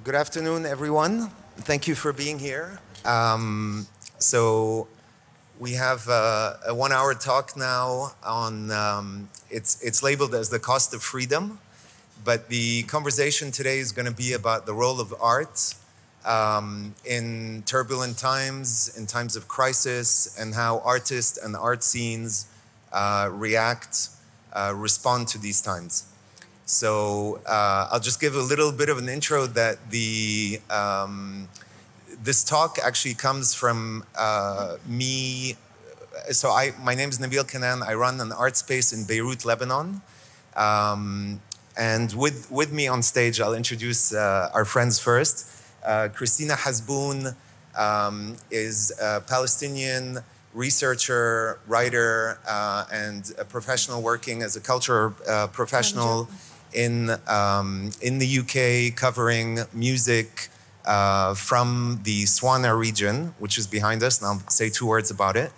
Good afternoon, everyone. Thank you for being here. So we have a 1-hour talk now on, it's labeled as the cost of freedom, but the conversation today is going to be about the role of art in turbulent times, in times of crisis, and how artists and art scenes respond to these times. So I'll just give a little bit of an intro that this talk actually comes from me. So my name is Nabil Canaan. I run an art space in Beirut, Lebanon. And with me on stage, I'll introduce our friends first. Christina Hazboun is a Palestinian researcher, writer, and a professional working as a culture professional in the UK, covering music from the Swana region, which is behind us, and I'll say 2 words about it.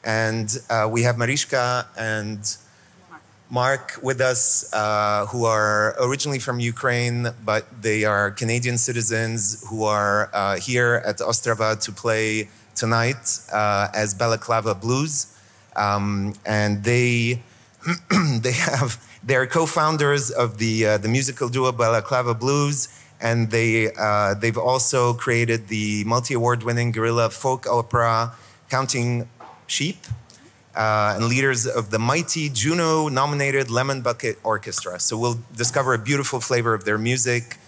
And we have Marichka and Mark with us, who are originally from Ukraine, but they are Canadian citizens who are here at Ostrava to play tonight as Balaclava Blues. And they're co-founders of the musical duo Balaclava Blues, and they've also created the multi-award-winning guerrilla folk opera Counting Sheep, and leaders of the mighty Juno-nominated Lemon Bucket Orchestra. So we'll discover a beautiful flavor of their music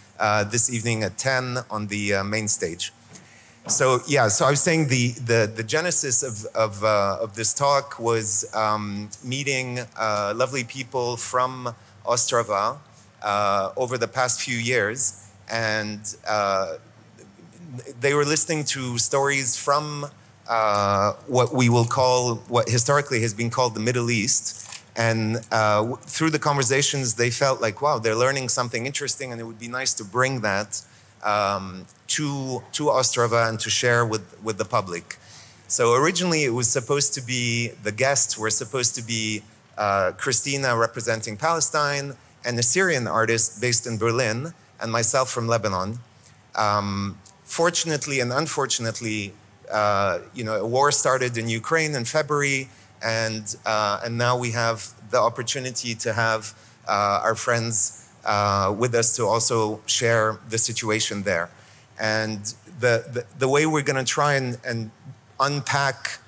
this evening at 10 on the main stage. So yeah, so I was saying the genesis of this talk was meeting lovely people from Ostrava over the past few years, and they were listening to stories from what historically has been called the Middle East. And through the conversations, they felt like, wow, they're learning something interesting, and it would be nice to bring that to Ostrava and to share with the public. So originally it was supposed to be, the guests were supposed to be Christina representing Palestine, and a Syrian artist based in Berlin, and myself from Lebanon. Fortunately and unfortunately, a war started in Ukraine in February, and now we have the opportunity to have our friends with us to also share the situation there. And the way we're going to try and unpack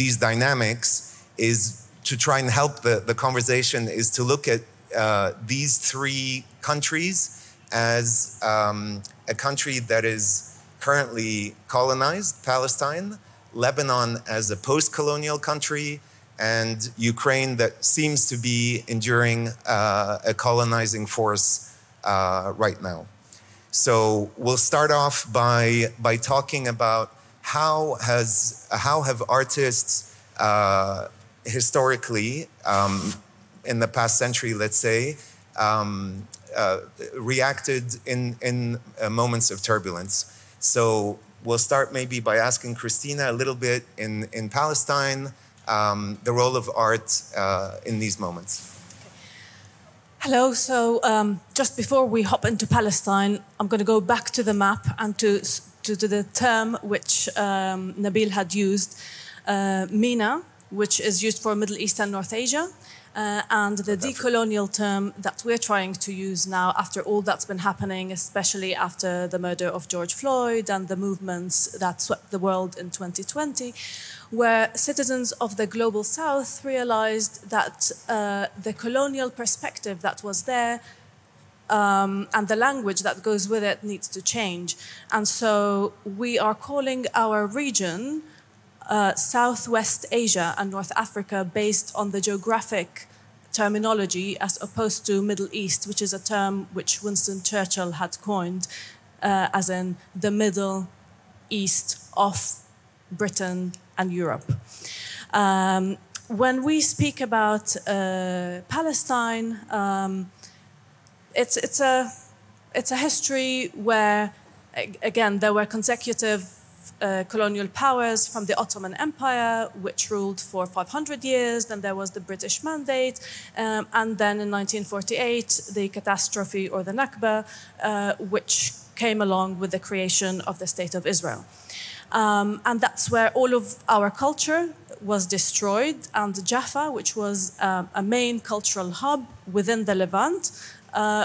these dynamics is to try and help the conversation, is to look at these 3 countries as a country that is currently colonized, Palestine, Lebanon as a post-colonial country, and Ukraine that seems to be enduring a colonizing force right now. So we'll start off by talking about how have artists historically, in the past century, let's say, reacted in moments of turbulence. So we'll start maybe by asking Christina a little bit in Palestine, the role of art in these moments. Hello. So just before we hop into Palestine, I'm going to go back to the map and to the term which Nabil had used, MENA, which is used for Middle East and North Asia, and the decolonial term that we're trying to use now after all that's been happening, especially after the murder of George Floyd and the movements that swept the world in 2020, where citizens of the Global South realized that the colonial perspective that was there and the language that goes with it needs to change. And so we are calling our region Southwest Asia and North Africa based on the geographic terminology as opposed to Middle East, which is a term which Winston Churchill had coined as in the Middle East of Britain and Europe. When we speak about Palestine, it's a history where, again, there were consecutive colonial powers from the Ottoman Empire, which ruled for 500 years. Then there was the British Mandate. And then in 1948, the catastrophe or the Nakba, which came along with the creation of the State of Israel. And that's where all of our culture was destroyed. And Jaffa, which was a main cultural hub within the Levant,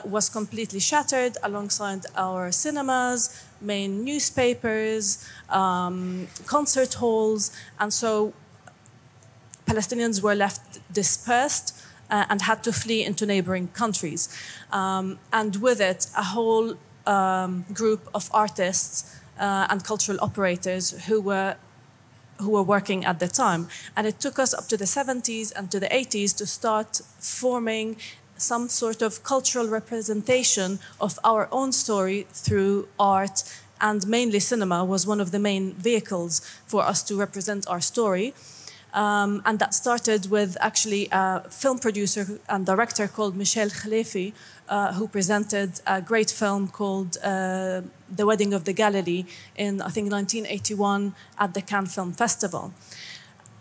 was completely shattered alongside our cinemas, main newspapers, concert halls. And so Palestinians were left dispersed and had to flee into neighboring countries. And with it, a whole group of artists and cultural operators who were working at the time. And it took us up to the 70s and to the 80s to start forming some sort of cultural representation of our own story through art, and mainly cinema was one of the main vehicles for us to represent our story. And that started with actually a film producer and director called Michel Khlefi, who presented a great film called The Wedding of the Galilee in, I think, 1981 at the Cannes Film Festival.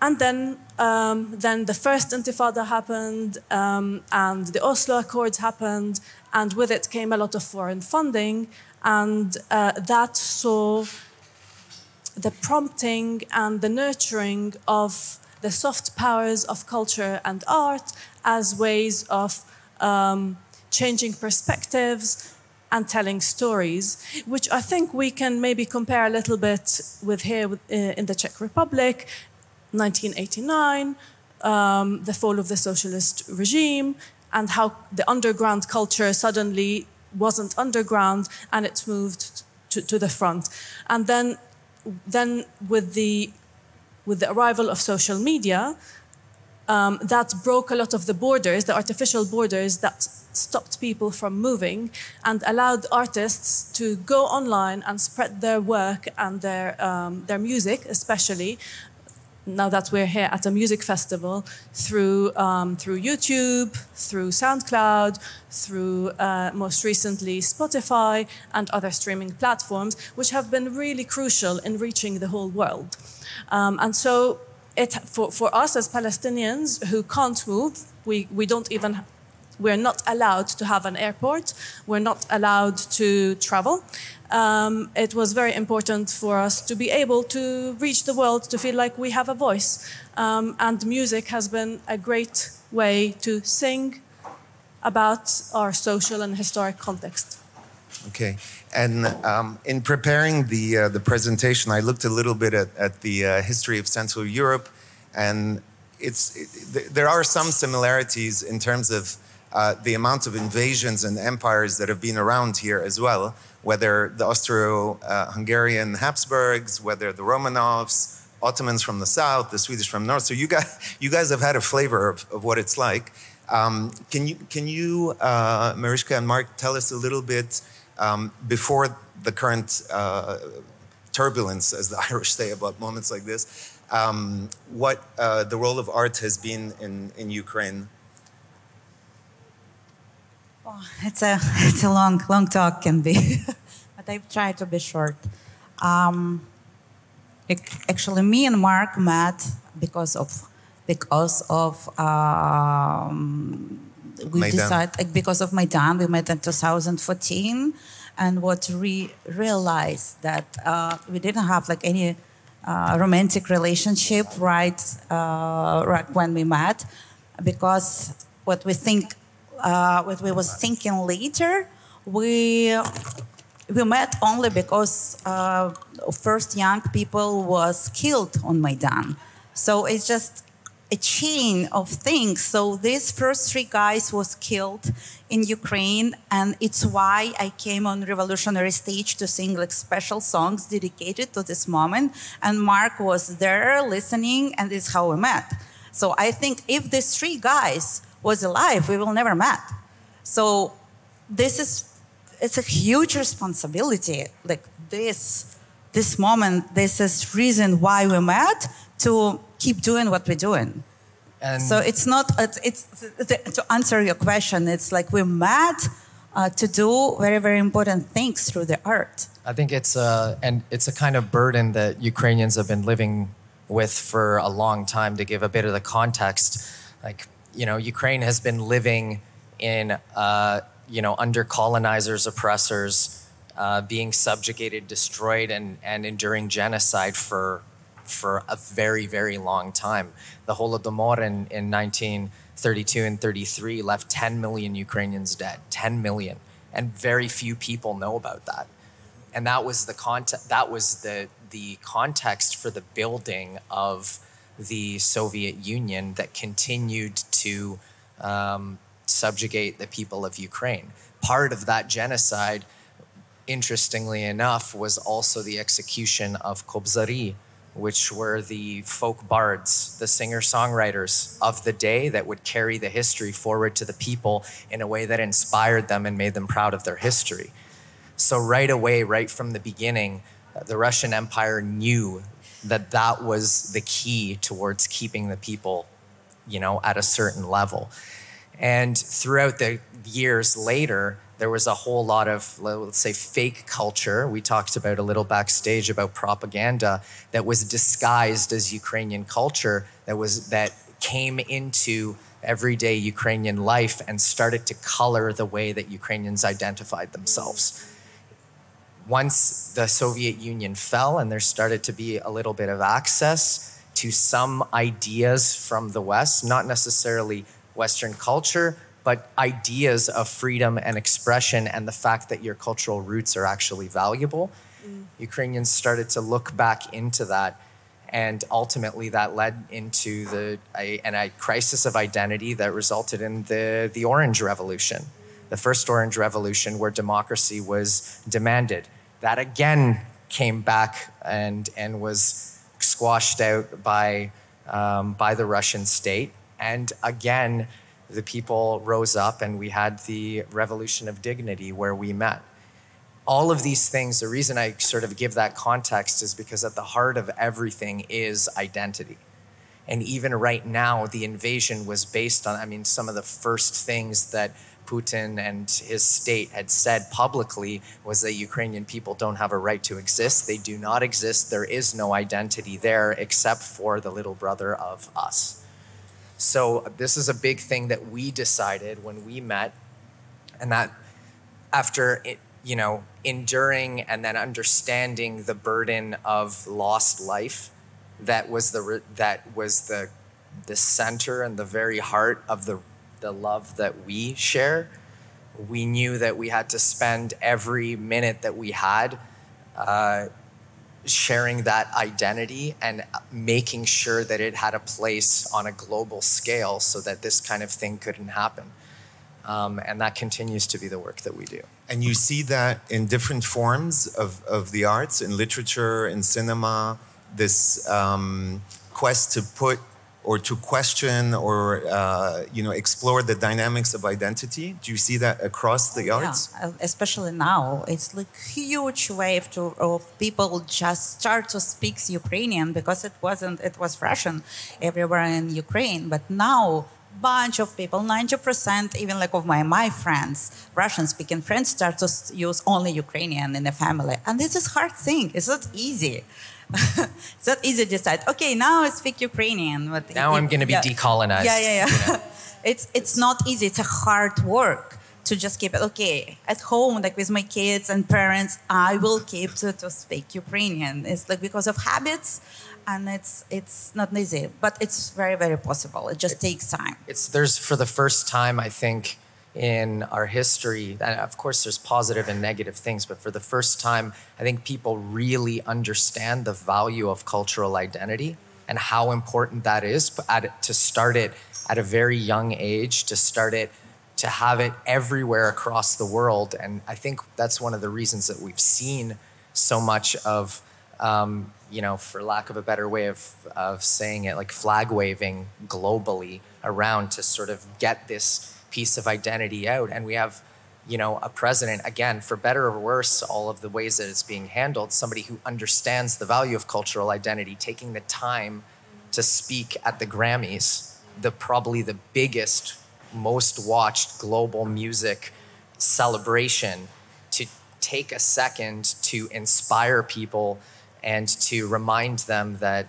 And then the first Intifada happened, and the Oslo Accords happened, and with it came a lot of foreign funding, and that saw the prompting and the nurturing of the soft powers of culture and art as ways of changing perspectives and telling stories, which I think we can maybe compare a little bit with here in the Czech Republic, 1989, the fall of the socialist regime, and how the underground culture suddenly wasn't underground and it moved to the front. And then with the arrival of social media, that broke a lot of the borders, the artificial borders that stopped people from moving and allowed artists to go online and spread their work and their music, especially now that we're here at a music festival, through YouTube, through SoundCloud, through most recently Spotify and other streaming platforms, which have been really crucial in reaching the whole world. And so for us as Palestinians who can't move, we're not allowed to have an airport, we're not allowed to travel. It was very important for us to be able to reach the world, to feel like we have a voice. And music has been a great way to sing about our social and historic context. Okay, and in preparing the presentation, I looked a little bit at the history of Central Europe, and there are some similarities in terms of the amount of invasions and empires that have been around here as well, whether the Austro-Hungarian Habsburgs, whether the Romanovs, Ottomans from the south, the Swedish from the north. So you guys have had a flavor of what it's like. Can you, Marichka and Mark, tell us a little bit before the current turbulence, as the Irish say about moments like this, what the role of art has been in Ukraine? Oh, it's a long talk can be, but I've tried to be short. Actually, me and Mark met because of Maidan. We met in 2014, and what we realized that we didn't have like any romantic relationship right when we met, because what we was thinking later, we met only because first young people was killed on Maidan. So it's just a chain of things. So these first three guys was killed in Ukraine, and it's why I came on revolutionary stage to sing like special songs dedicated to this moment. And Mark was there listening, and this is how we met. So I think if these three guys was alive, we will never met. So it's a huge responsibility. Like this moment, this is reason why we met, to keep doing what we're doing. And so it's not, to answer your question, it's like we met to do very, very important things through the art. I think it's a kind of burden that Ukrainians have been living with for a long time. To give a bit of the context, like, you know, Ukraine has been living in, you know, under colonizers, oppressors, being subjugated, destroyed, and enduring genocide for a very, very long time. The Holodomor in 1932 and 33 left 10 million Ukrainians dead, 10 million, and very few people know about that. And that was the context for the building of the Soviet Union that continued to subjugate the people of Ukraine. Part of that genocide, interestingly enough, was also the execution of Kobzari, which were the folk bards, the singer-songwriters of the day that would carry the history forward to the people in a way that inspired them and made them proud of their history. So right away, right from the beginning, the Russian Empire knew that that was the key towards keeping the people, you know, at a certain level. And throughout the years later, there was a whole lot of, let's say, fake culture. We talked about a little backstage about propaganda that was disguised as Ukrainian culture, that came into everyday Ukrainian life and started to color the way that Ukrainians identified themselves. Once the Soviet Union fell and there started to be a little bit of access to some ideas from the West, not necessarily Western culture, but ideas of freedom and expression and the fact that your cultural roots are actually valuable, Ukrainians started to look back into that. And ultimately that led into a crisis of identity that resulted in the Orange Revolution. The first Orange Revolution, where democracy was demanded. That again came back and was squashed out by the Russian state. And again, the people rose up and we had the Revolution of Dignity where we met. All of these things, the reason I sort of give that context is because at the heart of everything is identity. And even right now, the invasion was based on, I mean, some of the first things that Putin and his state had said publicly was that Ukrainian people don't have a right to exist. They do not exist. There is no identity there except for the little brother of us. So this is a big thing that we decided when we met, and that after it, you know, enduring and then understanding the burden of lost life, that was the center and the very heart of the love that we share. We knew that we had to spend every minute that we had sharing that identity and making sure that it had a place on a global scale so that this kind of thing couldn't happen. And that continues to be the work that we do. And you see that in different forms of the arts, in literature, in cinema, this quest to put or to question or you know, explore the dynamics of identity. Do you see that across the arts? Yeah, especially now. It's like huge wave of people just start to speak Ukrainian because it was Russian everywhere in Ukraine. But now, bunch of people, 90%, even like of my friends, Russian-speaking friends, start to use only Ukrainian in the family. And this is a hard thing. It's not easy. It's not easy to decide, okay, now I speak Ukrainian. But now I'm going to be decolonized. Yeah. You know? It's not easy. It's a hard work to just keep it. Okay, at home, like with my kids and parents, I will keep to speak Ukrainian. It's like because of habits, and it's not easy, but it's very, very possible. It just takes time. There's for the first time, I think, in our history, and of course there's positive and negative things, but for the first time, I think people really understand the value of cultural identity and how important that is to start it at a very young age, to have it everywhere across the world. And I think that's one of the reasons that we've seen so much of, you know, for lack of a better way of saying it, like flag waving globally around to sort of get this piece of identity out. And we have, you know, a president, again, for better or worse, all of the ways that it's being handled, somebody who understands the value of cultural identity, taking the time to speak at the Grammys, probably the biggest, most watched global music celebration to take a second to inspire people and to remind them that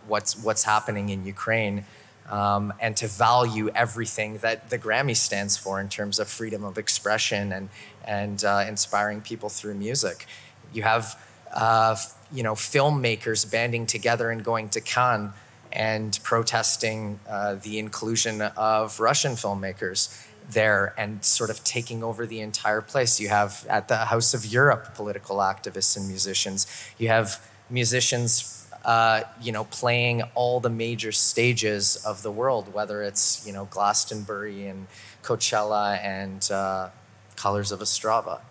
what's happening in Ukraine, and to value everything that the Grammy stands for in terms of freedom of expression and inspiring people through music. You have filmmakers banding together and going to Cannes and protesting the inclusion of Russian filmmakers there and sort of taking over the entire place. You have at the House of Europe political activists and musicians. You have musicians playing all the major stages of the world, whether it's Glastonbury and Coachella and Colors of Ostrava.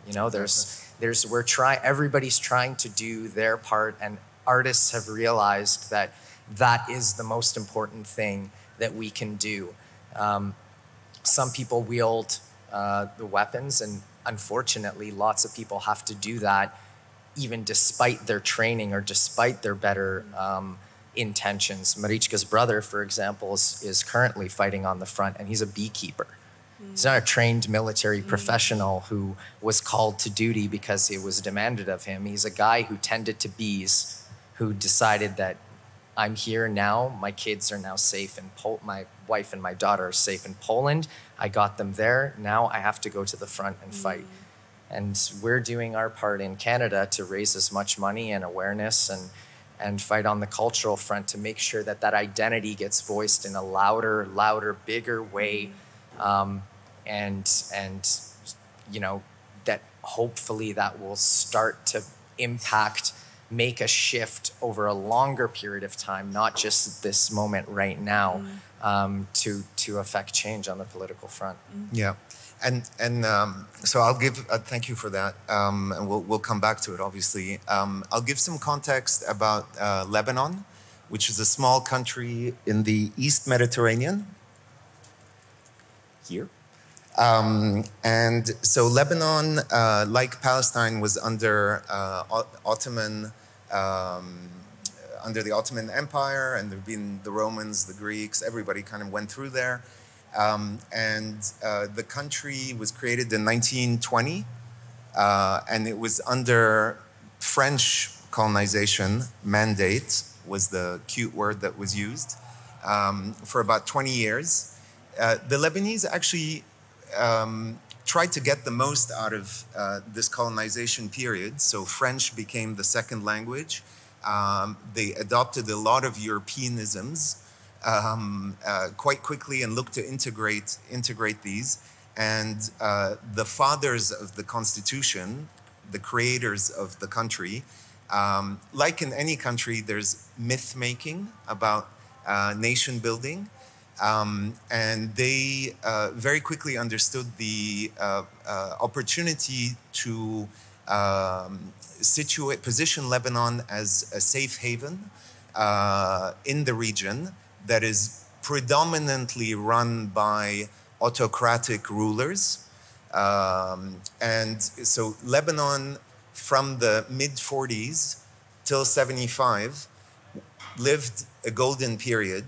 Everybody's trying to do their part, and artists have realized that that is the most important thing that we can do. Some people wield the weapons, and unfortunately, lots of people have to do that even despite their training or despite their better intentions. Marichka's brother, for example, is currently fighting on the front, and he's a beekeeper. He's not a trained military professional who was called to duty because it was demanded of him. He's a guy who tended to bees, who decided that I'm here now, my kids are now safe in my wife and my daughter are safe in Poland. I got them there, now I have to go to the front and fight. And we're doing our part in Canada to raise as much money and awareness and fight on the cultural front to make sure that that identity gets voiced in a louder, bigger way. That hopefully that will start to make a shift over a longer period of time, not just this moment right now, to affect change on the political front. Yeah. And so I'll give, thank you for that, and we'll come back to it, obviously. I'll give some context about Lebanon, which is a small country in the East Mediterranean, here. And so Lebanon, like Palestine, was under under the Ottoman Empire, and there have been the Romans, the Greeks, everybody kind of went through there. The country was created in 1920, and it was under French colonization. Mandate was the cute word that was used for about 20 years. The Lebanese actually tried to get the most out of this colonization period. So French became the second language. They adopted a lot of Europeanisms quite quickly and looked to integrate these. And the fathers of the Constitution, the creators of the country, like in any country, there's myth making about nation building. And they very quickly understood the opportunity to position Lebanon as a safe haven in the region that is predominantly run by autocratic rulers. And so Lebanon, from the mid-40s till 75, lived a golden period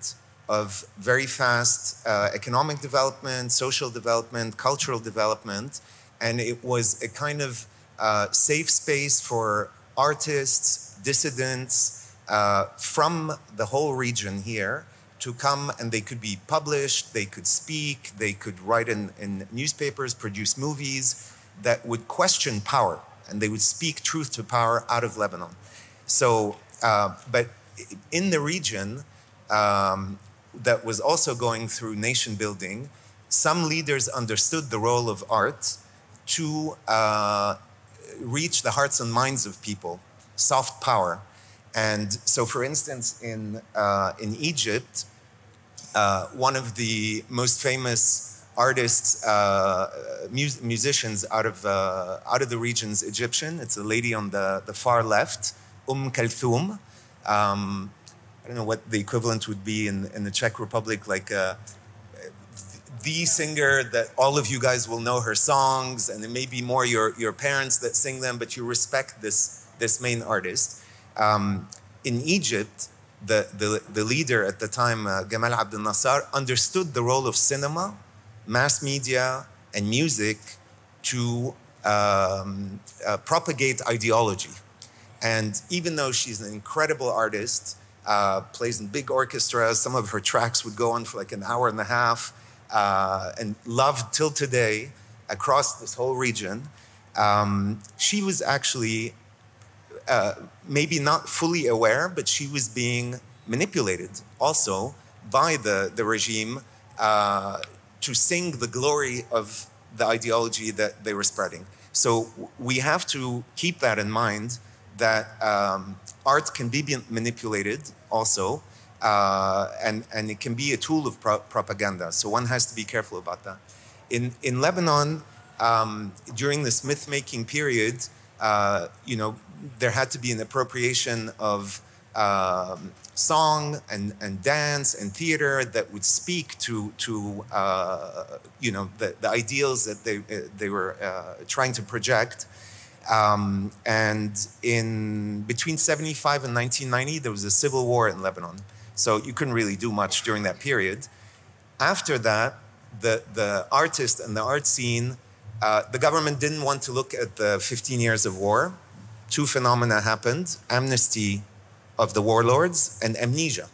of very fast economic development, social development, cultural development, and it was a kind of safe space for artists, dissidents from the whole region here to come, and they could be published, they could speak, they could write in newspapers, produce movies that would question power, and they would speak truth to power out of Lebanon. So, but in the region, that was also going through nation building, some leaders understood the role of art to reach the hearts and minds of people, soft power. And so, for instance, in Egypt, one of the most famous artists, musicians out of the region's Egyptian, it's a lady on the far left, Kulthum. I don't know what the equivalent would be in the Czech Republic, like the singer that all of you guys will know her songs, and it may be more your parents that sing them, but you respect this main artist. In Egypt, the leader at the time, Gamal Abdel Nasser, understood the role of cinema, mass media, and music to propagate ideology. And even though she's an incredible artist, plays in big orchestras, some of her tracks would go on for like an hour and a half, and loved till today across this whole region, she was actually maybe not fully aware, but she was being manipulated also by the regime to sing the glory of the ideology that they were spreading. So we have to keep that in mind, that art can be manipulated also, and it can be a tool of propaganda. So one has to be careful about that. In Lebanon, during this myth-making period, you know, there had to be an appropriation of song and dance and theater that would speak to you know, the ideals that they were trying to project. And in between 75 and 1990, there was a civil war in Lebanon. So you couldn't really do much during that period. After that, the artist and the art scene, the government didn't want to look at the 15 years of war. Two phenomena happened: amnesty of the warlords and amnesia.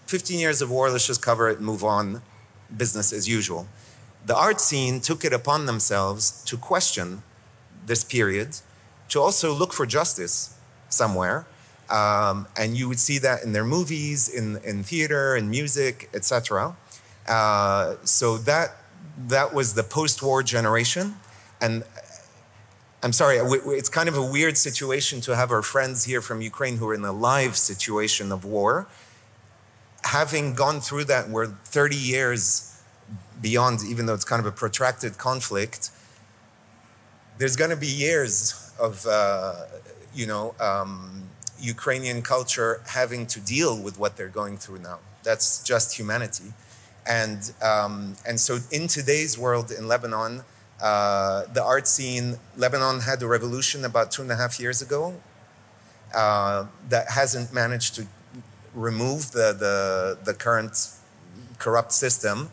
15 years of war, let's just cover it and move on, business as usual. The art scene took it upon themselves to question this period, to also look for justice somewhere. And you would see that in their movies, in theater, in music, etc. So that was the post-war generation. And I'm sorry, it's kind of a weird situation to have our friends here from Ukraine who are in a live situation of war. Having gone through that, we're 30 years beyond, even though it's kind of a protracted conflict, there's going to be years of, you know, Ukrainian culture having to deal with what they're going through now. That's just humanity. And so in today's world in Lebanon, the art scene, Lebanon had a revolution about 2.5 years ago that hasn't managed to remove the current corrupt system,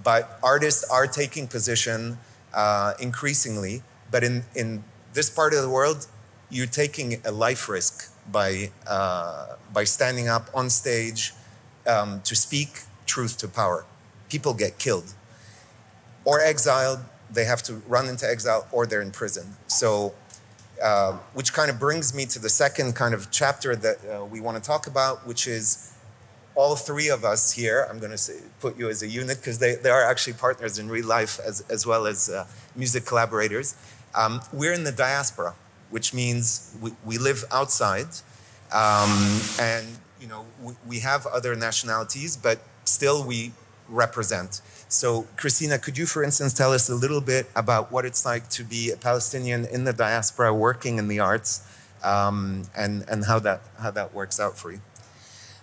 but artists are taking position increasingly. But in this part of the world, you're taking a life risk by standing up on stage to speak truth to power. People get killed or exiled. They have to run into exile, or they're in prison. So, which kind of brings me to the second kind of chapter that we want to talk about, which is all three of us here. I'm going to put you as a unit because they are actually partners in real life as well as music collaborators. We're in the diaspora, which means we live outside, and you know we have other nationalities, but still we represent. So, Christina, could you, for instance, tell us a little bit about what it's like to be a Palestinian in the diaspora working in the arts, and how that works out for you?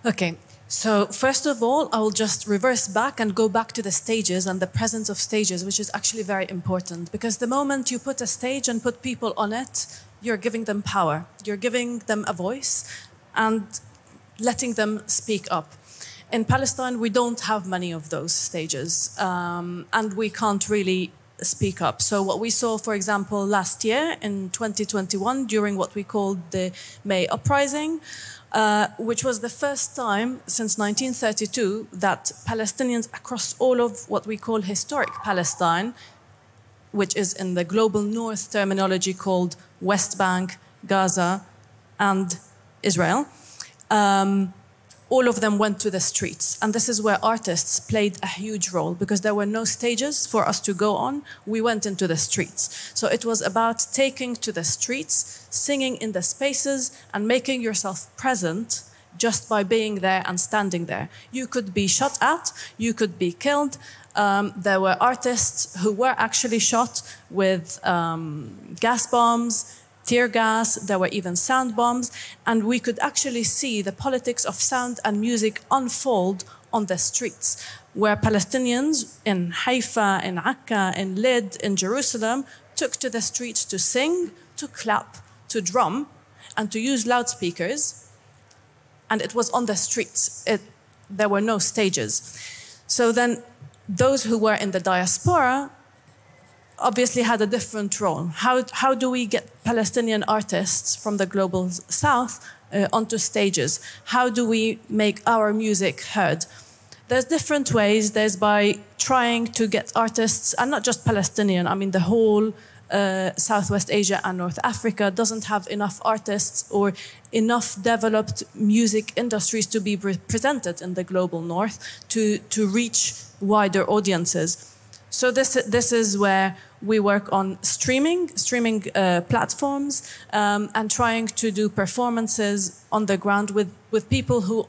Okay. So first of all, I will just reverse back and go back to the stages and the presence of stages, which is actually very important, because the moment you put a stage and put people on it, you're giving them power. You're giving them a voice and letting them speak up. In Palestine, we don't have many of those stages, and we can't really speak up. So what we saw, for example, last year in 2021, during what we called the May Uprising, which was the first time since 1932 that Palestinians across all of what we call historic Palestine, which is in the global north terminology called West Bank, Gaza, and Israel, all of them went to the streets. And this is where artists played a huge role, because there were no stages for us to go on. We went into the streets. So it was about taking to the streets, singing in the spaces, and making yourself present just by being there and standing there. You could be shot at, you could be killed. There were artists who were actually shot with gas bombs, tear gas, there were even sound bombs, and we could actually see the politics of sound and music unfold on the streets, where Palestinians in Haifa, in Jaké, in Lid, in Jerusalem, took to the streets to sing, to clap, to drum, and to use loudspeakers, and it was on the streets. There were no stages. So then those who were in the diaspora obviously had a different role. How do we get Palestinian artists from the global south onto stages? How do we make our music heard? There's different ways. There's by trying to get artists, and not just Palestinian, I mean the whole Southwest Asia and North Africa doesn't have enough artists or enough developed music industries to be represented in the global north to reach wider audiences. So this is where we work on streaming platforms, and trying to do performances on the ground with people who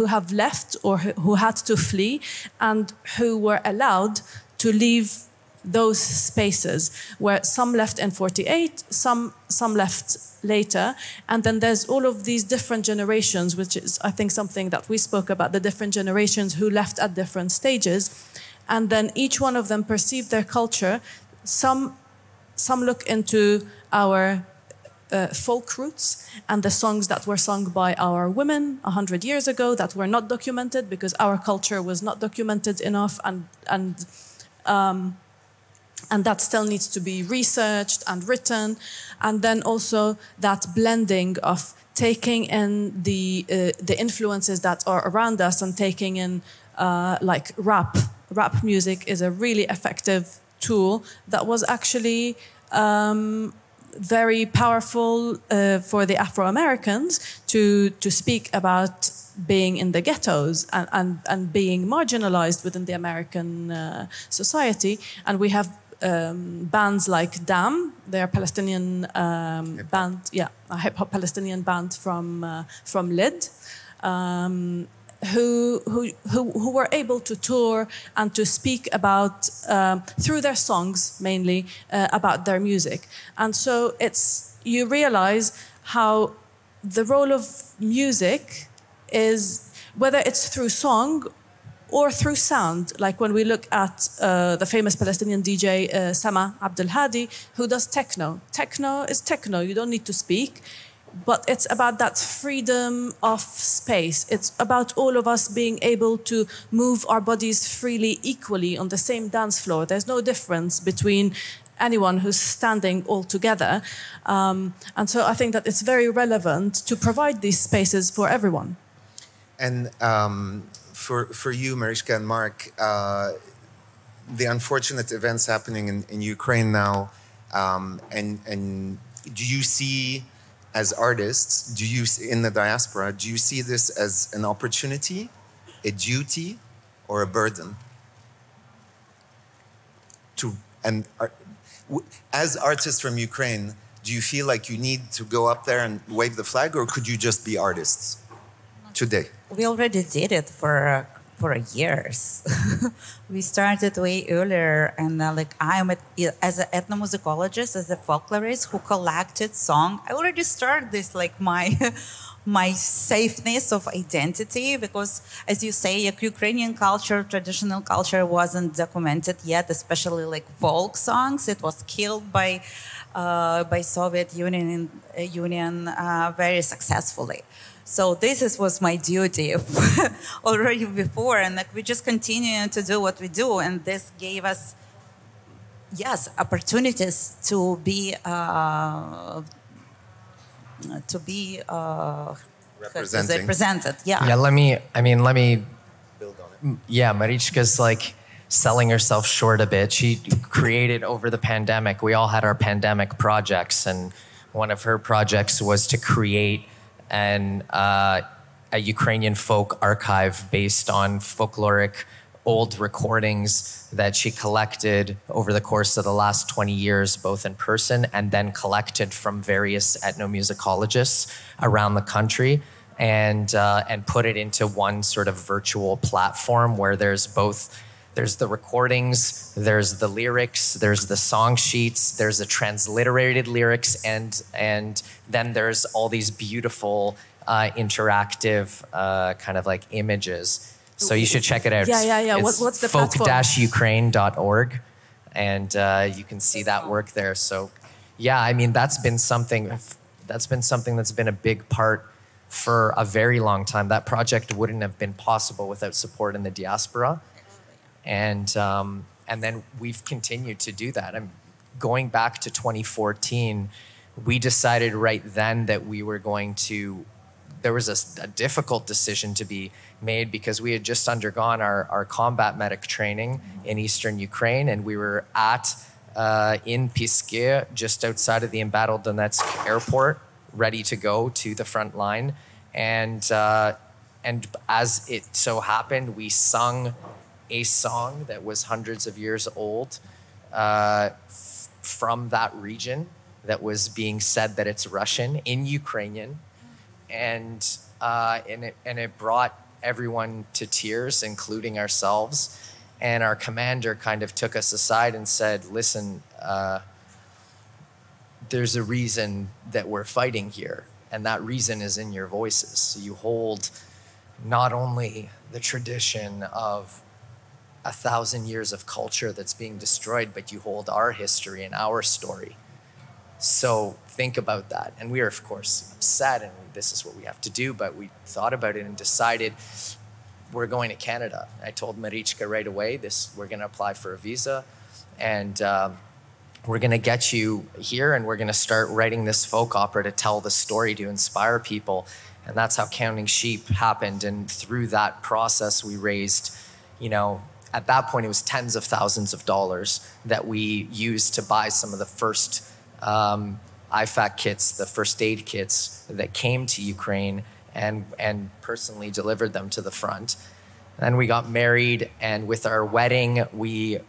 have left or who had to flee and who were allowed to leave those spaces, where some left in 48, some left later, and then there's all of these different generations, which is, I think, something that we spoke about, the different generations who left at different stages, and then each one of them perceived their culture. Some look into our folk roots and the songs that were sung by our women 100 years ago that were not documented because our culture was not documented enough, and that still needs to be researched and written. And then also that blending of taking in the influences that are around us and taking in like rap. Rap music is a really effective tool that was actually very powerful for the Afro-Americans to speak about being in the ghettos and being marginalized within the American society. And we have bands like DAM, they're a Palestinian band, a hip-hop Palestinian band from Lid, who were able to tour and to speak about, through their songs mainly, about their music. And so you realize how the role of music is, whether it's through song or through sound, like when we look at the famous Palestinian DJ Sama Abdel Hadi, who does techno. Techno is techno, you don't need to speak, but it's about that freedom of space. It's about all of us being able to move our bodies freely, equally on the same dance floor. There's no difference between anyone who's standing all together. And so I think that it's very relevant to provide these spaces for everyone. And for you, Marichka and Mark, the unfortunate events happening in Ukraine now, and do you see, as artists, in the diaspora, do you see this as an opportunity, a duty, or a burden? As artists from Ukraine, do you feel like you need to go up there and wave the flag, or could you just be artists today? We already did it for years. We started way earlier, and I'm as an ethnomusicologist, as a folklorist who collected song. I already started this my safeness of identity, because, as you say, Ukrainian culture, traditional culture, wasn't documented yet, especially like folk songs. It was killed by Soviet Union very successfully. So this was my duty already before, and we just continue to do what we do, and this gave us, opportunities to be represented. Yeah. Let me Build on it. Yeah, Marichka's selling herself short a bit. She created over the pandemic. We all had our pandemic projects, and one of her projects was to create a Ukrainian folk archive based on folkloric old recordings that she collected over the course of the last 20 years, both in person and then collected from various ethnomusicologists around the country, and put it into one sort of virtual platform where there's the recordings, there's the lyrics, there's the song sheets, there's the transliterated lyrics, and then there's all these beautiful interactive kind of images. So you should check it out. Yeah. What's the platform? folk-ukraine.org, and you can see that work there. So that's been something that's been a big part for a very long time. That project wouldn't have been possible without support in the diaspora. And then we've continued to do that. going back to 2014, we decided right then that we were going to, there was a difficult decision to be made because we had just undergone our combat medic training in eastern Ukraine, and we were in Piske, just outside of the embattled Donetsk airport, ready to go to the front line. And as it so happened, we sung a song that was hundreds of years old from that region that was being said that it's Russian in Ukrainian. And it brought everyone to tears, including ourselves. And our commander kind of took us aside and said, listen, there's a reason that we're fighting here. And that reason is in your voices. So you hold not only the tradition of 1,000 years of culture that's being destroyed, but you hold our history and our story. So think about that. And we are, of course, upset, and this is what we have to do, but we thought about it and decided we're going to Canada. I told Marichka right away, we're going to apply for a visa, and we're going to get you here, and we're going to start writing this folk opera to tell the story, to inspire people. And that's how Counting Sheep happened. And through that process, we raised, at that point, it was tens of thousands of dollars that we used to buy some of the first IFAC kits, the first aid kits that came to Ukraine, and personally delivered them to the front. Then we got married, and with our wedding, we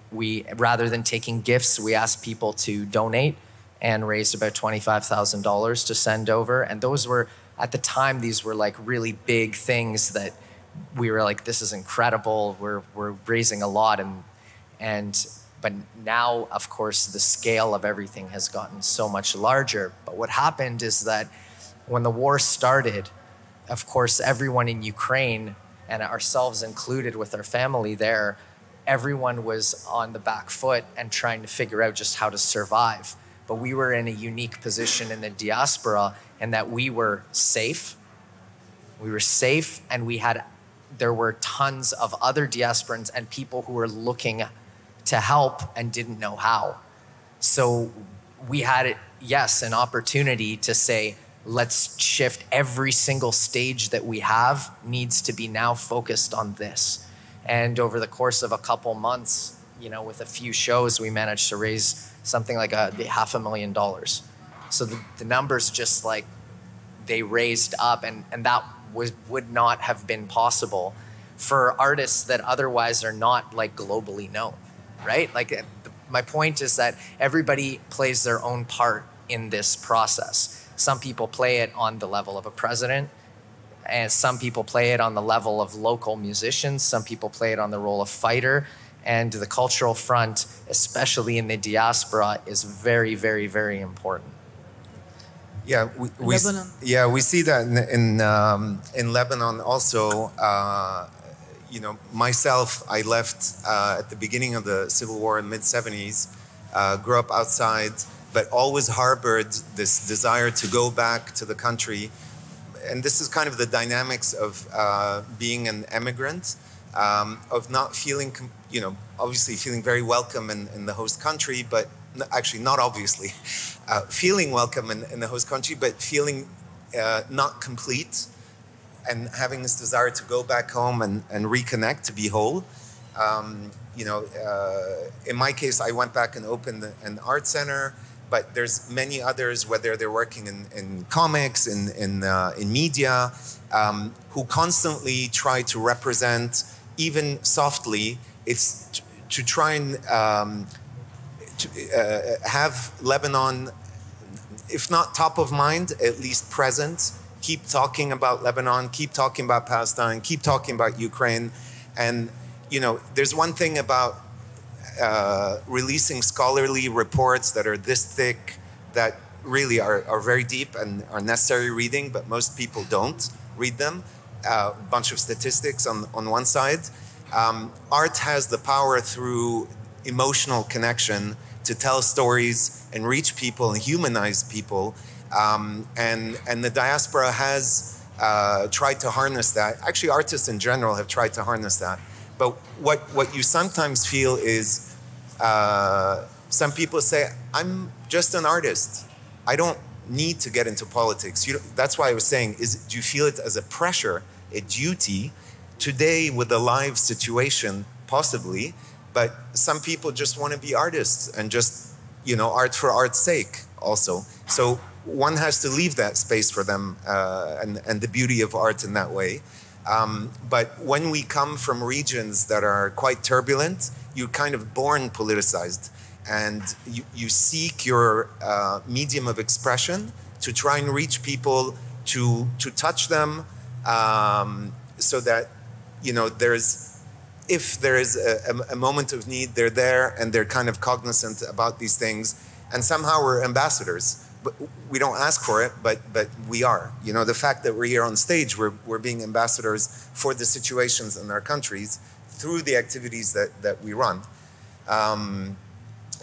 rather than taking gifts, we asked people to donate and raised about $25,000 to send over. And those were, at the time, these were like really big things that we were like, this is incredible. We're raising a lot, but now, of course, the scale of everything has gotten so much larger. But what happened is that when the war started, of course, everyone in Ukraine, and ourselves included with our family there, everyone was on the back foot and trying to figure out just how to survive. But we were in a unique position in the diaspora in that we were safe. We were safe, and there were tons of other diasporans and people who were looking to help and didn't know how. So we had, yes, an opportunity to say, let's shift every single stage that we have needs to be now focused on this. And over the course of a couple months, with a few shows, we managed to raise something like $500,000. So the numbers just like, they raised up, and that would not have been possible for artists that otherwise are not like globally known, right? Like my point is that everybody plays their own part in this process. Some people play it on the level of a president, and some people play it on the level of local musicians. Some people play it on the role of fighter. And the cultural front, especially in the diaspora, is very, very, very important. Yeah, we see that in Lebanon also. Myself, I left at the beginning of the civil war in mid-70s, grew up outside, but always harbored this desire to go back to the country. And this is kind of the dynamics of being an immigrant, of not feeling, obviously feeling very welcome in the host country, but actually not obviously, feeling welcome in the host country, but feeling not complete, and having this desire to go back home and reconnect, to be whole. In my case, I went back and opened an art center, but there's many others, whether they're working in comics, in media, who constantly try to represent, even softly, it's to try and have Lebanon, if not top of mind, at least present. Keep talking about Lebanon, keep talking about Palestine, keep talking about Ukraine. And, there's one thing about releasing scholarly reports that are this thick, that really are very deep and are necessary reading, but most people don't read them. A bunch of statistics on one side. Art has the power through emotional connection to tell stories and reach people and humanize people. And the diaspora has tried to harness that. Actually, artists in general have tried to harness that. But what you sometimes feel is Some people say, I'm just an artist. I don't need to get into politics. That's why I was saying, do you feel it as a pressure, a duty? Today, with the live situation, possibly, but some people just want to be artists and just, art for art's sake also. So one has to leave that space for them and the beauty of art in that way. But when we come from regions that are quite turbulent, you're kind of born politicized. And you seek your medium of expression to try and reach people, to touch them, so that, if there is a moment of need, they're there and they're kind of cognizant about these things. And somehow we're ambassadors. But we don't ask for it, but we are. The fact that we're here on stage, we're being ambassadors for the situations in our countries through the activities that we run.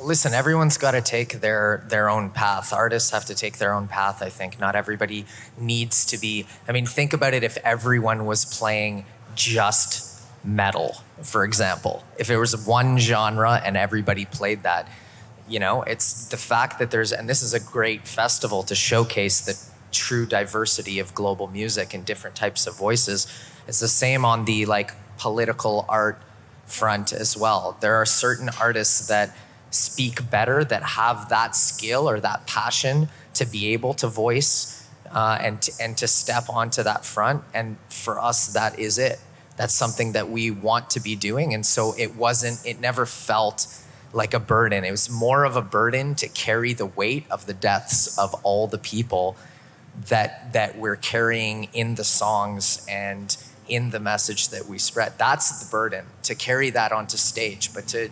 Listen, everyone's got to take their own path. Artists have to take their own path, I think. Not everybody needs to be... think about it if everyone was playing just metal, for example. If it was one genre and everybody played that, it's the fact that there's... And this is a great festival to showcase the true diversity of global music and different types of voices. It's the same on the, political art front as well. There are certain artists that speak better, that have that skill or that passion to be able to voice and to step onto that front. And for us, that is it. That's something that we want to be doing. And so it never felt like a burden. It was more of a burden to carry the weight of the deaths of all the people that we're carrying in the songs and in the message that we spread. That's the burden, to carry that onto stage, but to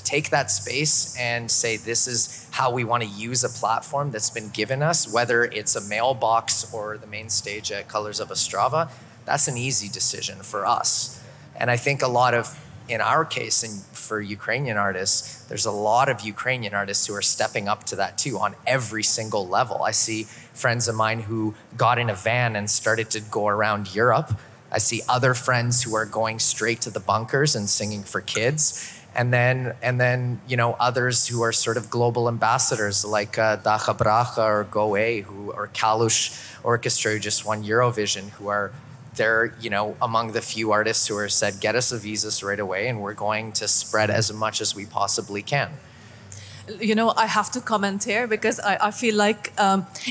take that space and say, this is how we want to use a platform that's been given us, whether it's a mailbox or the main stage at Colors of Ostrava, that's an easy decision for us. And I think in our case, and for Ukrainian artists, there's a lot of Ukrainian artists who are stepping up to that too on every single level. I see friends of mine who got in a van and started to go around Europe. I see other friends who are going straight to the bunkers and singing for kids. And then others who are sort of global ambassadors like Dacha Bracha or Goe, or Kalush Orchestra, who just won Eurovision, who are they're among the few artists who are said, get us a visas right away, and we're going to spread as much as we possibly can. I have to comment here because I feel like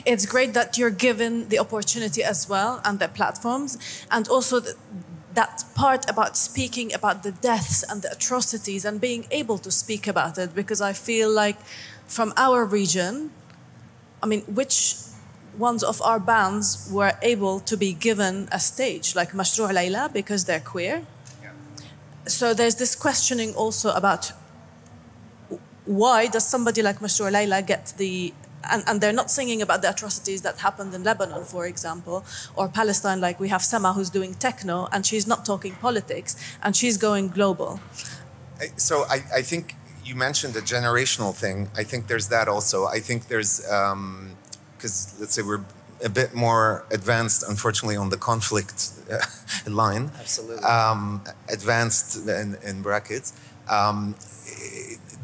it's great that you're given the opportunity as well and the platforms, and also that part about speaking about the deaths and the atrocities and being able to speak about it, because I feel like from our region, which ones of our bands were able to be given a stage, like Mashrou' Layla, because they're queer. Yeah. So there's this questioning also about why does somebody like Mashrou' Layla get the... And they're not singing about the atrocities that happened in Lebanon, for example, or Palestine, like we have Sama who's doing techno, and she's not talking politics, and she's going global. So I think you mentioned the generational thing. I think there's that also. I think there's... because let's say we're a bit more advanced, unfortunately, on the conflict line. Absolutely. Advanced in brackets.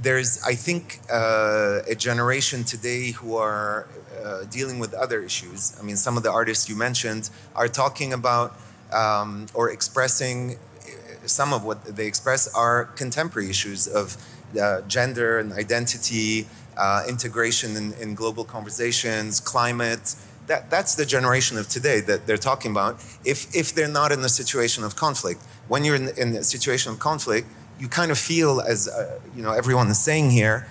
There's, I think, a generation today who are dealing with other issues. Some of the artists you mentioned are talking about or expressing, some of what they express are contemporary issues of gender and identity, integration in global conversations, climate. That's the generation of today that they're talking about, if they're not in a situation of conflict. When you're in a situation of conflict, you kind of feel, as everyone is saying here,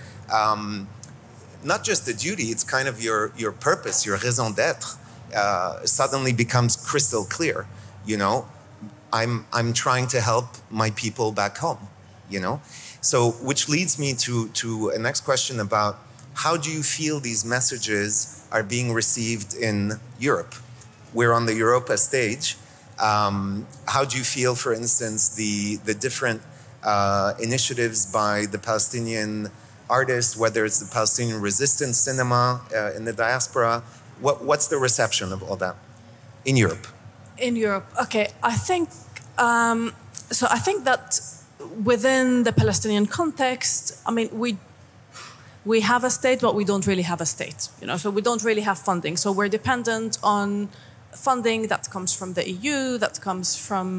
not just the duty, it's kind of your purpose, your raison d'être, suddenly becomes crystal clear. I'm trying to help my people back home, So, which leads me to a next question about how do you feel these messages are being received in Europe? We're on the Europa stage. How do you feel, for instance, the different initiatives by the Palestinian artists, whether it's the Palestinian resistance cinema in the diaspora? What's the reception of all that in Europe? In Europe, okay. I think that within the Palestinian context, we have a state, but we don't really have a state. So we don't really have funding. So we're dependent on funding that comes from the EU, that comes from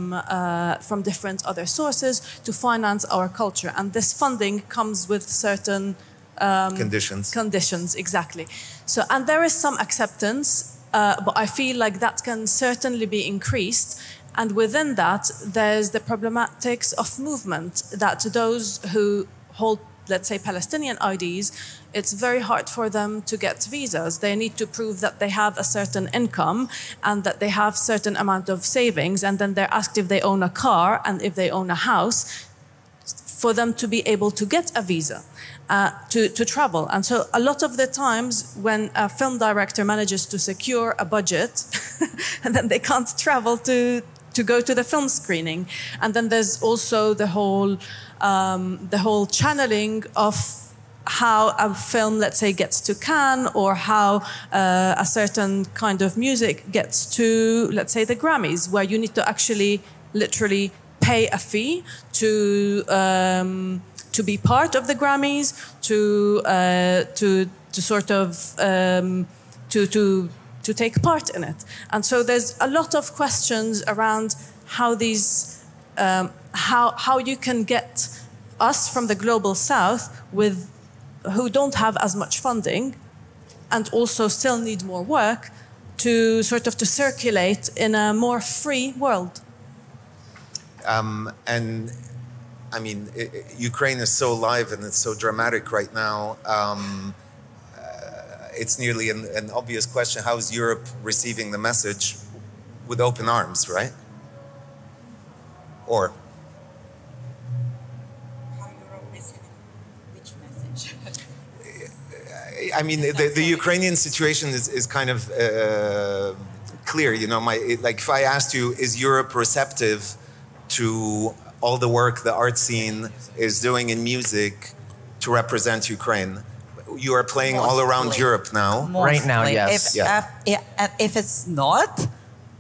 different other sources to finance our culture. And this funding comes with certain conditions. Conditions, exactly. So, and there is some acceptance, but I feel like that can certainly be increased. And within that, there's the problematics of movement, that those who hold, let's say, Palestinian IDs, it's very hard for them to get visas. They need to prove that they have a certain income and that they have certain amount of savings, and then they're asked if they own a car and if they own a house for them to be able to get a visa to travel. And so a lot of the times when a film director manages to secure a budget and then they can't travel to go to the film screening. And then there's also the whole channeling of how a film, let's say, gets to Cannes, or how a certain kind of music gets to, let's say, the Grammys, where you need to actually literally pay a fee to be part of the Grammys, to take part in it. And so there's a lot of questions around how these, how you can get us from the global south who don't have as much funding and also still need more work to to circulate in a more free world. And I mean, Ukraine is so live and it's so dramatic right now. It's nearly an obvious question. How is Europe receiving the message? With open arms, right? Or? How Europe receiving which message? I mean, the Ukrainian situation is kind of clear. Like if I asked you, is Europe receptive to all the work the art scene is doing in music to represent Ukraine? You are playing all around Europe now. Mostly. Right now, yes. If it's not,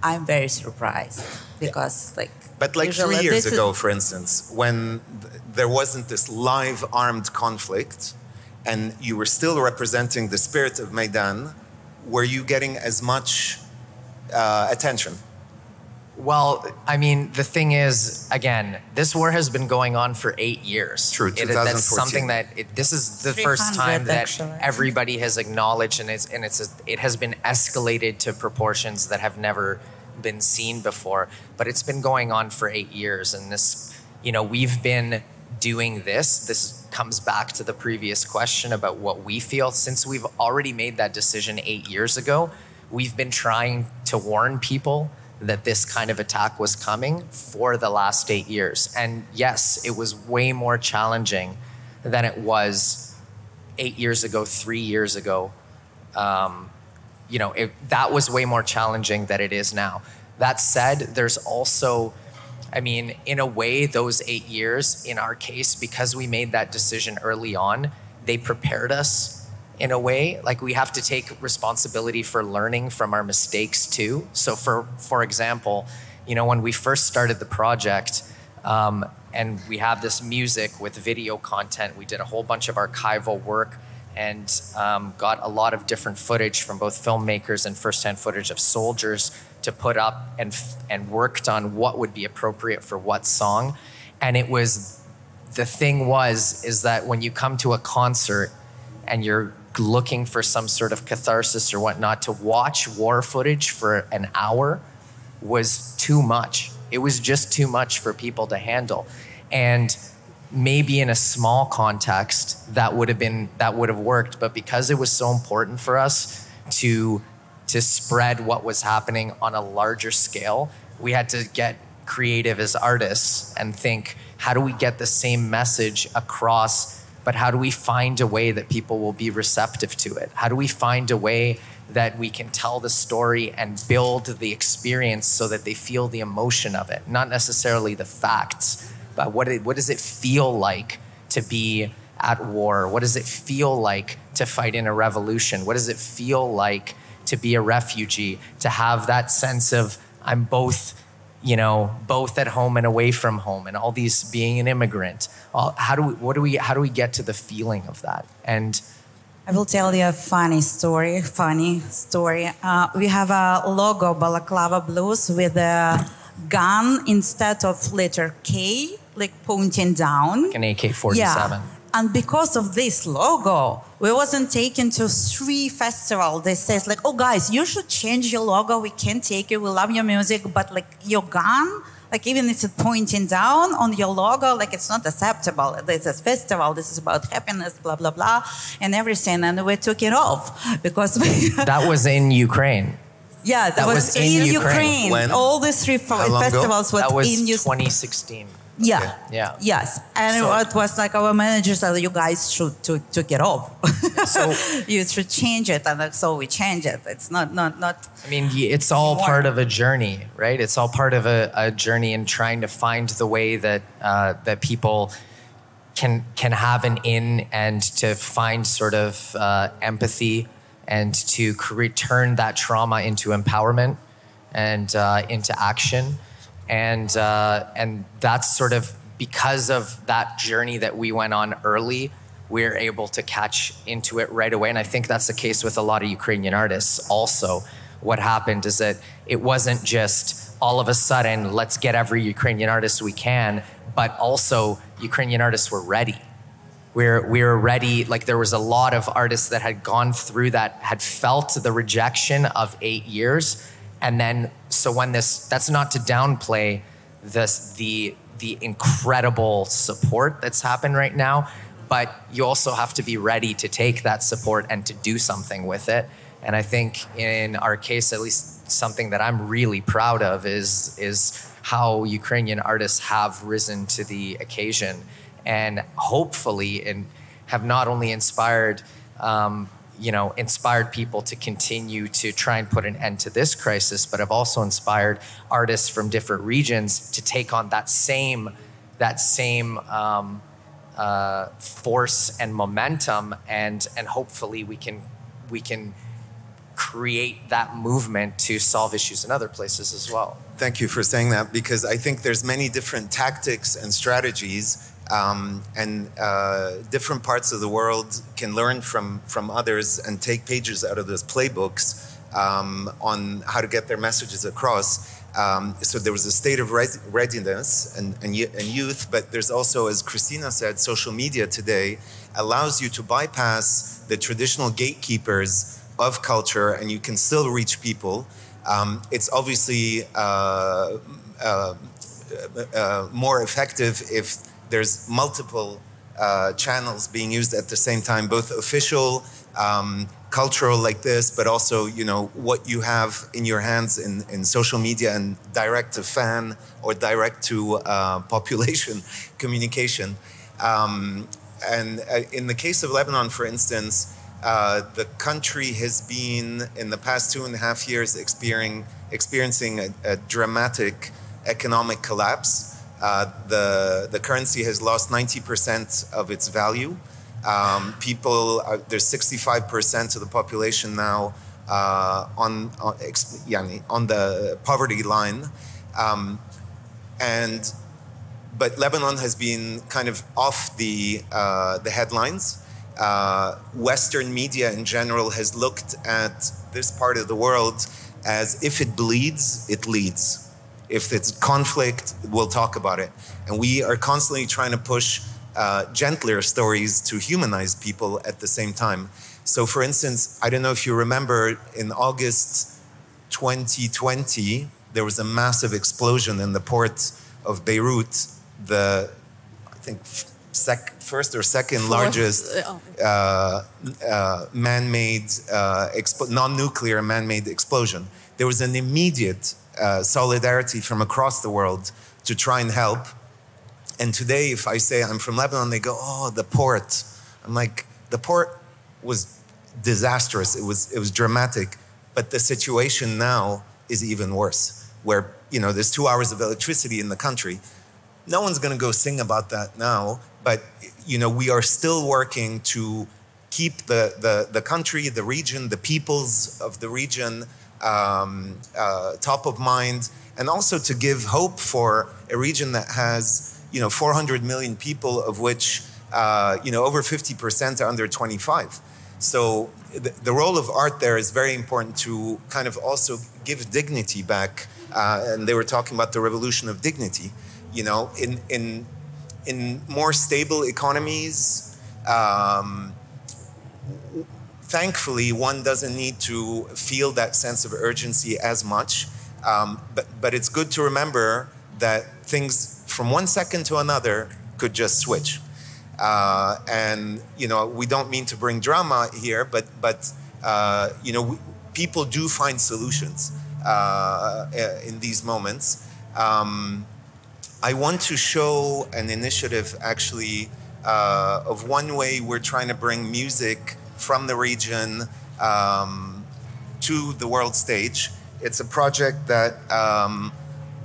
I'm very surprised because But like 3 years ago, for instance, when there wasn't this live armed conflict and you were still representing the spirit of Maidan, were you getting as much attention? Well, I mean, the thing is, again, this war has been going on for 8 years. True, 2014. That's something that this is the first time that everybody has acknowledged, and it has been escalated to proportions that have never been seen before. But it's been going on for 8 years, and this, we've been doing this. This comes back to the previous question about what we feel. Since we've already made that decision 8 years ago, we've been trying to warn people that this kind of attack was coming for the last 8 years. And yes, it was way more challenging than it was 8 years ago, 3 years ago. That was way more challenging than it is now. That said, there's also, I mean, in a way, those 8 years, in our case, because we made that decision early on, they prepared us in a way. Like, we have to take responsibility for learning from our mistakes too. So for example, when we first started the project, and we have this music with video content, we did a whole bunch of archival work and got a lot of different footage from both filmmakers and firsthand footage of soldiers to put up, and worked on what would be appropriate for what song. And the thing is that when you come to a concert and you're looking for some sort of catharsis or whatnot, to watch war footage for an hour was too much. It was just too much for people to handle. And maybe in a small context that would have worked, but because it was so important for us to spread what was happening on a larger scale, we had to get creative as artists and think, how do we get the same message across, but how do we find a way that people will be receptive to it? How do we find a way that we can tell the story and build the experience so that they feel the emotion of it? Not necessarily the facts, but what does it feel like to be at war? What does it feel like to fight in a revolution? What does it feel like to be a refugee? To have that sense of, I'm both at home and away from home, and all these, being an immigrant. How do we get to the feeling of that? And I will tell you a funny story. We have a logo, Balaclava Blues, with a gun instead of letter K, like pointing down. Like an AK-47. Yeah. And because of this logo, we wasn't taken to 3 festivals. They says like, oh guys, you should change your logo. We can't take you. We love your music, but like your gun, like even if it's pointing down on your logo, like it's not acceptable. This is a festival. This is about happiness, blah, blah, blah, and everything. And we took it off because we... That was in Ukraine. Yeah, that was in Ukraine. When? All the 3 festivals were that was in Ukraine. 2016. Yeah. Okay. Yeah. Yes. And it was like our manager said, you guys should took it off. So you should change it. And so we change it. It's not. I mean, it's all part of a journey, right? It's all part of a journey in trying to find the way that that people can have an in and to find sort of empathy and to turn that trauma into empowerment and into action. And that's sort of because of that journey that we went on early, we're able to catch into it right away. And I think that's the case with a lot of Ukrainian artists also. What happened is that it wasn't just all of a sudden, let's get every Ukrainian artist we can, but also Ukrainian artists were ready. We were ready. Like there was a lot of artists that had gone through that, had felt the rejection of 8 years. And then, so when that's not to downplay the incredible support that's happened right now, but you also have to be ready to take that support and to do something with it. And I think in our case, at least something that I'm really proud of is how Ukrainian artists have risen to the occasion and hopefully have not only inspired inspired people to continue to try and put an end to this crisis, but have also inspired artists from different regions to take on that same force and momentum, and hopefully we can create that movement to solve issues in other places as well. Thank you for saying that, because I think there's many different tactics and strategies different parts of the world can learn from others and take pages out of those playbooks on how to get their messages across. So there was a state of readiness and youth, but there's also, as Christina said, social media today allows you to bypass the traditional gatekeepers of culture, and you can still reach people. It's obviously more effective if there's multiple channels being used at the same time, both official, cultural like this, but also, what you have in your hands in social media and direct to fan or direct to population communication. And in the case of Lebanon, for instance, the country has been, in the past 2.5 years, experiencing a dramatic economic collapse. The currency has lost 90% of its value. There's 65% of the population now on the poverty line, but Lebanon has been kind of off the headlines. Western media in general has looked at this part of the world as if it bleeds, it leads. If it's conflict, we'll talk about it. And we are constantly trying to push gentler stories to humanize people at the same time. So for instance, I don't know if you remember, in August 2020, there was a massive explosion in the port of Beirut, I think first or second largest man-made, non-nuclear man-made explosion. There was an immediate solidarity from across the world to try and help. And today, if I say I'm from Lebanon, they go, oh, the port. I'm like, the port was disastrous. It was dramatic. But the situation now is even worse, where, there's 2 hours of electricity in the country. No one's going to go sing about that now, but, we are still working to keep the country, the region, the peoples of the region top of mind, and also to give hope for a region that has, 400 million people, of which, over 50% are under 25. So the role of art there is very important to kind of also give dignity back. And they were talking about the revolution of dignity. You know, in more stable economies, thankfully, one doesn't need to feel that sense of urgency as much. But it's good to remember that things from one second to another could just switch. And, you know, we don't mean to bring drama here, but you know, people do find solutions in these moments. I want to show an initiative, actually, of one way we're trying to bring music from the region to the world stage. It's a project that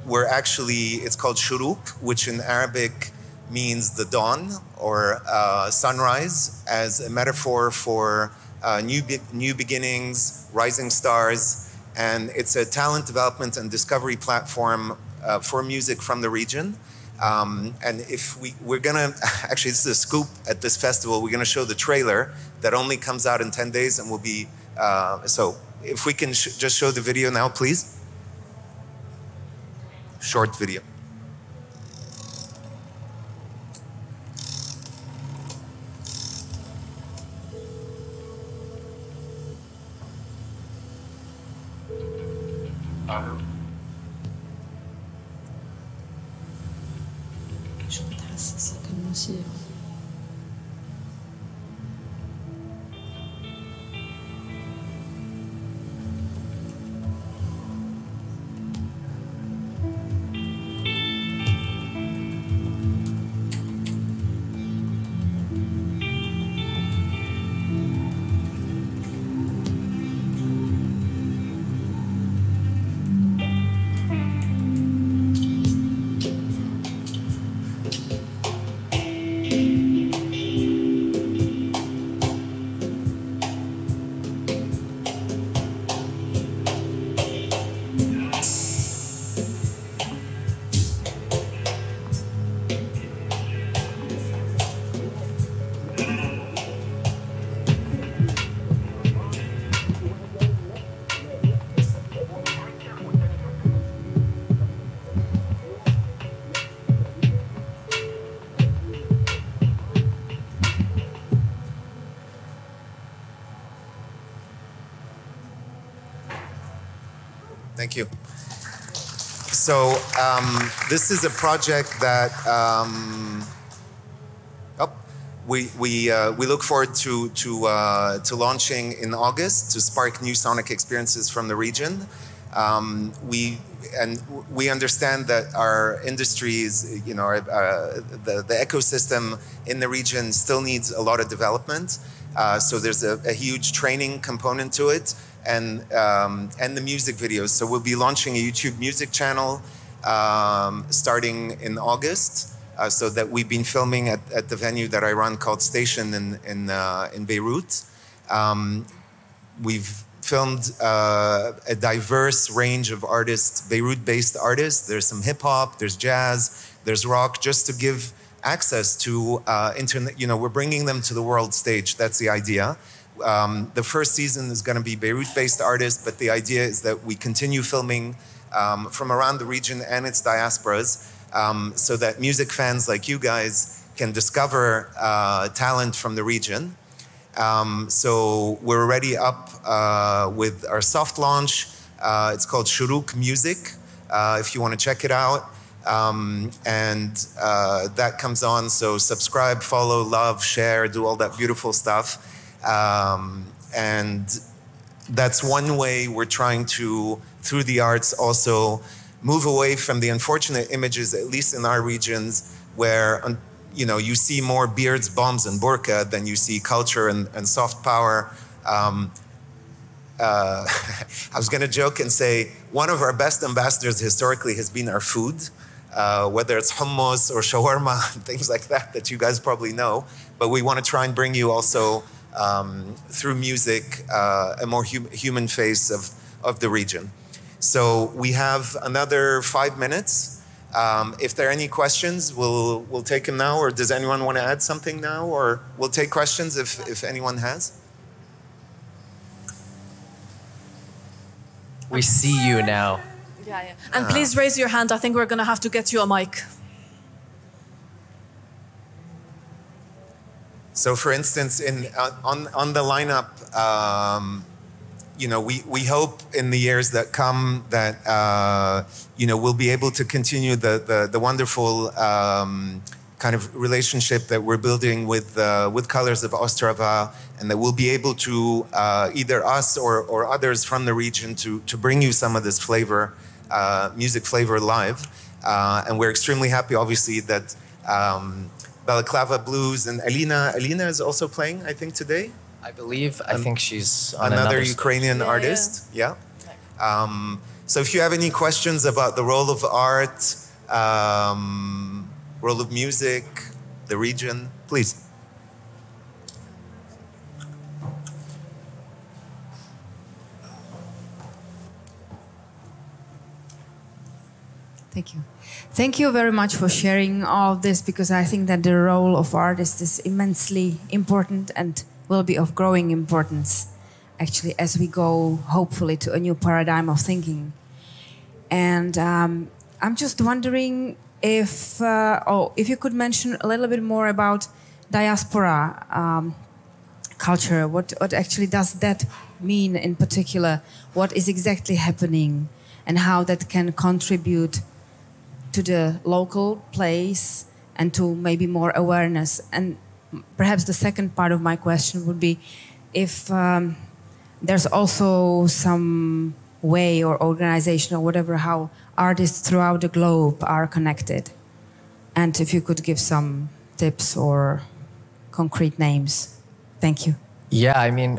it's called Shuruk, which in Arabic means the dawn or sunrise, as a metaphor for new beginnings, rising stars. And it's a talent development and discovery platform for music from the region. And if we're gonna, actually this is a scoop at this festival, we're gonna show the trailer that only comes out in 10 days and will be, so if we can just show the video now, please. Short video. Thank you. So this is a project that we look forward to launching in August to spark new sonic experiences from the region. We understand that our industries, you know, the ecosystem in the region still needs a lot of development. So there's a huge training component to it, and the music videos. So we'll be launching a YouTube music channel starting in August. So that we've been filming at the venue that I run called Station in Beirut. We've filmed a diverse range of artists, Beirut-based artists. There's some hip hop, there's jazz, there's rock, just to give access to internet. You know, we're bringing them to the world stage. That's the idea. The first season is going to be Beirut-based artists, but the idea is that we continue filming from around the region and its diasporas, so that music fans like you guys can discover talent from the region. So we're already up with our soft launch. It's called Shuruk Music, if you want to check it out. And that comes on, so subscribe, follow, love, share, do all that beautiful stuff. And that's one way we're trying to, through the arts, also move away from the unfortunate images, at least in our regions, where you know, you see more beards, bombs, and burqa than you see culture and soft power. I was going to joke and say one of our best ambassadors historically has been our food, whether it's hummus or shawarma, things like that you guys probably know. But we want to try and bring you also, through music, a more human face of the region. So we have another 5 minutes. If there are any questions, we'll take them now. Or does anyone want to add something now? Or we'll take questions if anyone has. We see you now. Yeah. And please raise your hand. I think we're going to have to get you a mic. So, for instance, on the lineup, we hope in the years that come that we'll be able to continue the wonderful kind of relationship that we're building with Colors of Ostrava, and that we'll be able to either us or others from the region to bring you some of this flavor, music flavor live, and we're extremely happy, obviously, that. Balaclava Blues, and Alina is also playing, I think, today. I believe. I think she's on another Ukrainian artist. Yeah. So if you have any questions about the role of art, role of music, the region, please. Thank you. Thank you very much for sharing all of this, because I think that the role of artists is immensely important and will be of growing importance, actually, as we go, hopefully, to a new paradigm of thinking. And I'm just wondering if you could mention a little bit more about diaspora culture. What actually does that mean in particular? What is exactly happening, and how that can contribute to the local place and to maybe more awareness. And perhaps the second part of my question would be if there's also some way or organization or whatever, how artists throughout the globe are connected. And if you could give some tips or concrete names. Thank you. Yeah, I mean,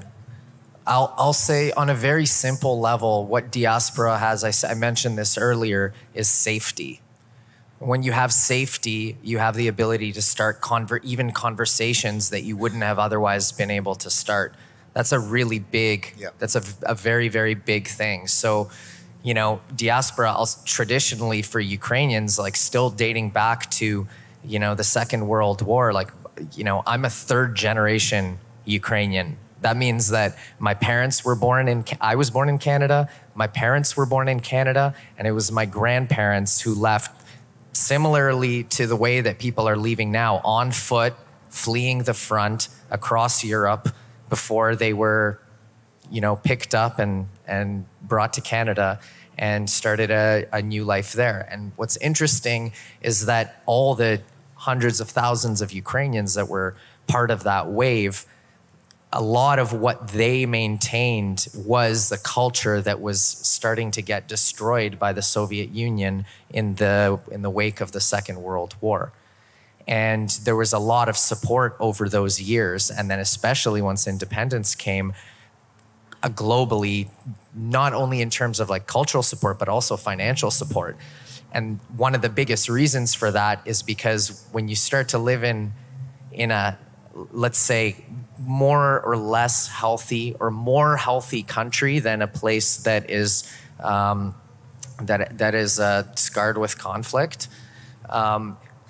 I'll say on a very simple level, what diaspora has, I mentioned this earlier, is safety. When you have safety, you have the ability to start even conversations that you wouldn't have otherwise been able to start. That's a really big, that's a very, very big thing. So, diaspora traditionally for Ukrainians, like still dating back to, the Second World War, I'm a third generation Ukrainian. That means that my parents were I was born in Canada, my parents were born in Canada, and it was my grandparents who left similarly to the way that people are leaving now, on foot, fleeing the front across Europe before they were, picked up and brought to Canada and started a new life there. And what's interesting is that all the hundreds of thousands of Ukrainians that were part of that wave, a lot of what they maintained was the culture that was starting to get destroyed by the Soviet Union in the wake of the Second World War. And there was a lot of support over those years. And then especially once independence came, globally, not only in terms of cultural support, but also financial support. And one of the biggest reasons for that is because when you start to live in a, let's say, more or less healthy or more healthy country than a place that is scarred with conflict,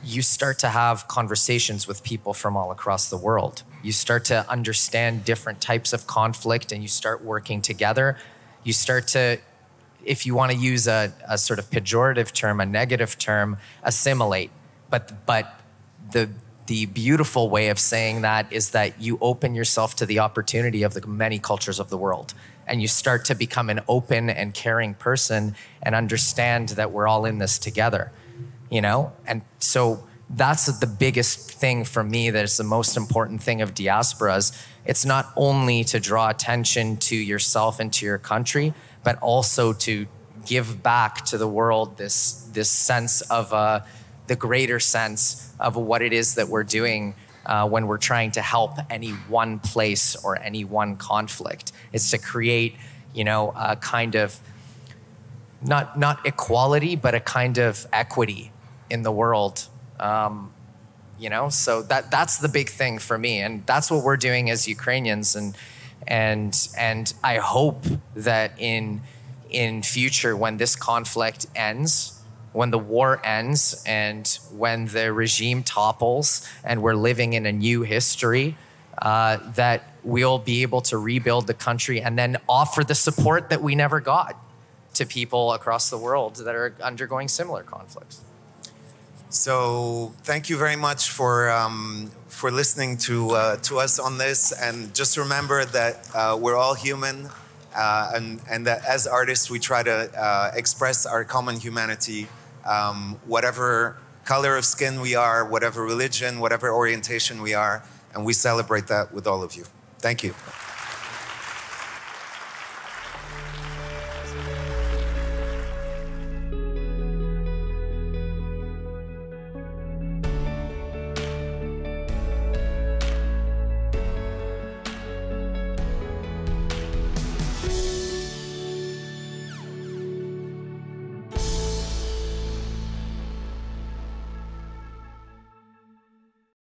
you start to have conversations with people from all across the world. You start to understand different types of conflict, and you start working together. You start to, if you want to use a sort of pejorative term, a negative term, assimilate. But the beautiful way of saying that is that you open yourself to the opportunity of the many cultures of the world, and you start to become an open and caring person and understand that we're all in this together, And so that's the biggest thing for me, that is the most important thing of diasporas. It's not only to draw attention to yourself and to your country, but also to give back to the world this sense of the greater sense of what it is that we're doing when we're trying to help any one place or any one conflict. It's to create, a kind of, not equality, but a kind of equity in the world. So that's the big thing for me. And that's what we're doing as Ukrainians. And I hope that in future, when this conflict ends, when the war ends, and when the regime topples and we're living in a new history, that we'll be able to rebuild the country and then offer the support that we never got. to people across the world that are undergoing similar conflicts. So thank you very much for listening to us on this, and just remember that we're all human, and that as artists we try to express our common humanity, whatever color of skin we are, whatever religion, whatever orientation we are, and we celebrate that with all of you. Thank you.